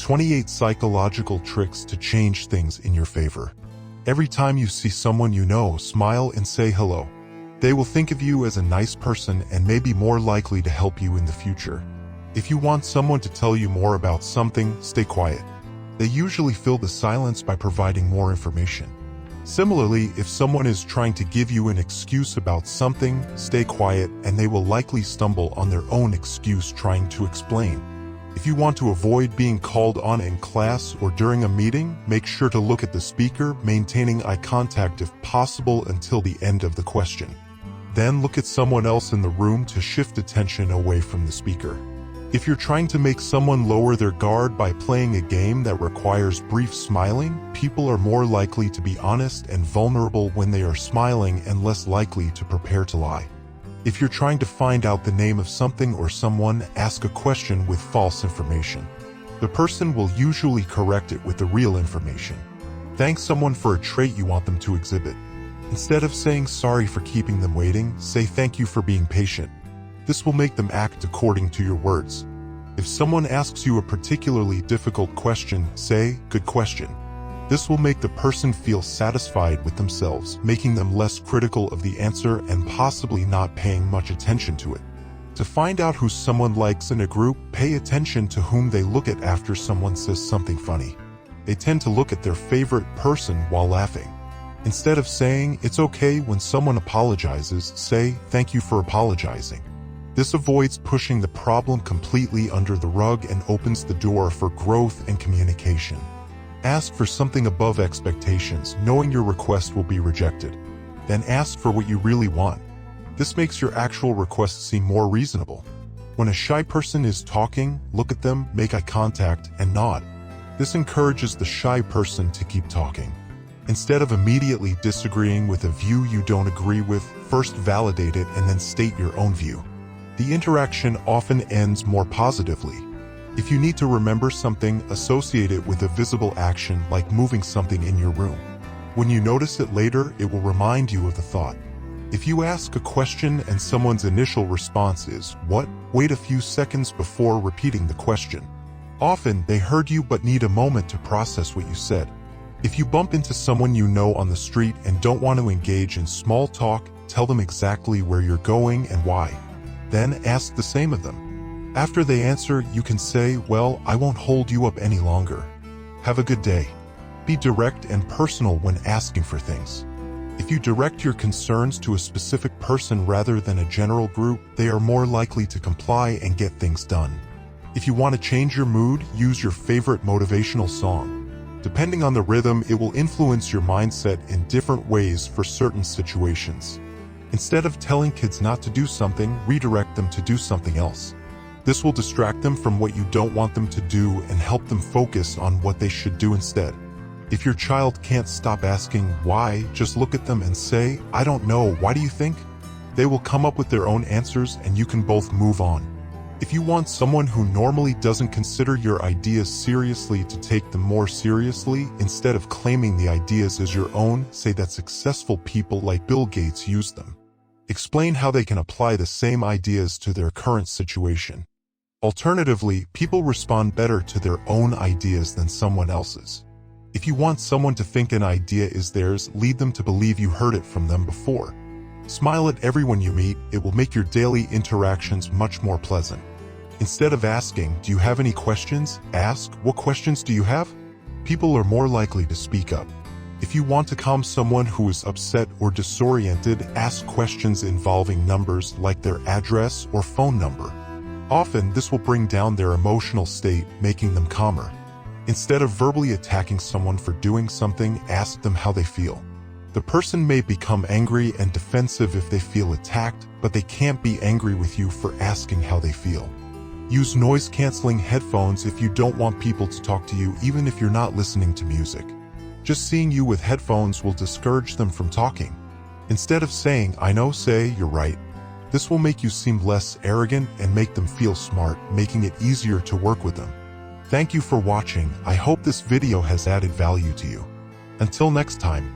28 Psychological Tricks to Change Things in Your Favor. Every time you see someone you know, smile and say hello. They will think of you as a nice person and may be more likely to help you in the future. If you want someone to tell you more about something, stay quiet. They usually fill the silence by providing more information. Similarly, if someone is trying to give you an excuse about something, stay quiet and they will likely stumble on their own excuse trying to explain. If you want to avoid being called on in class or during a meeting, make sure to look at the speaker, maintaining eye contact if possible until the end of the question. Then look at someone else in the room to shift attention away from the speaker. If you're trying to make someone lower their guard by playing a game that requires brief smiling, people are more likely to be honest and vulnerable when they are smiling and less likely to prepare to lie. If you're trying to find out the name of something or someone, ask a question with false information. The person will usually correct it with the real information. Thank someone for a trait you want them to exhibit. Instead of saying sorry for keeping them waiting, say thank you for being patient. This will make them act according to your words. If someone asks you a particularly difficult question, say, "Good question." This will make the person feel satisfied with themselves, making them less critical of the answer and possibly not paying much attention to it. To find out who someone likes in a group, pay attention to whom they look at after someone says something funny. They tend to look at their favorite person while laughing. Instead of saying, "It's okay," when someone apologizes, say, "Thank you for apologizing." This avoids pushing the problem completely under the rug and opens the door for growth and communication. Ask for something above expectations, knowing your request will be rejected. Then ask for what you really want. This makes your actual request seem more reasonable. When a shy person is talking, look at them, make eye contact, and nod. This encourages the shy person to keep talking. Instead of immediately disagreeing with a view you don't agree with, first validate it and then state your own view. The interaction often ends more positively. If you need to remember something, associate it with a visible action like moving something in your room. When you notice it later, it will remind you of the thought. If you ask a question and someone's initial response is, "What?" wait a few seconds before repeating the question. Often, they heard you but need a moment to process what you said. If you bump into someone you know on the street and don't want to engage in small talk, tell them exactly where you're going and why. Then ask the same of them. After they answer, you can say, "Well, I won't hold you up any longer. Have a good day." Be direct and personal when asking for things. If you direct your concerns to a specific person rather than a general group, they are more likely to comply and get things done. If you want to change your mood, use your favorite motivational song. Depending on the rhythm, it will influence your mindset in different ways for certain situations. Instead of telling kids not to do something, redirect them to do something else. This will distract them from what you don't want them to do and help them focus on what they should do instead. If your child can't stop asking why, just look at them and say, "I don't know, why do you think?" They will come up with their own answers and you can both move on. If you want someone who normally doesn't consider your ideas seriously to take them more seriously, instead of claiming the ideas as your own, say that successful people like Bill Gates use them. Explain how they can apply the same ideas to their current situation. Alternatively, people respond better to their own ideas than someone else's. If you want someone to think an idea is theirs, lead them to believe you heard it from them before. Smile at everyone you meet. It will make your daily interactions much more pleasant. Instead of asking, "Do you have any questions?" ask, "What questions do you have?" People are more likely to speak up. If you want to calm someone who is upset or disoriented, ask questions involving numbers like their address or phone number. Often, this will bring down their emotional state, making them calmer. Instead of verbally attacking someone for doing something, ask them how they feel. The person may become angry and defensive if they feel attacked, but they can't be angry with you for asking how they feel. Use noise-canceling headphones if you don't want people to talk to you, even if you're not listening to music. Just seeing you with headphones will discourage them from talking. Instead of saying, "I know," say, "You're right." This will make you seem less arrogant and make them feel smart, making it easier to work with them. Thank you for watching. I hope this video has added value to you. Until next time.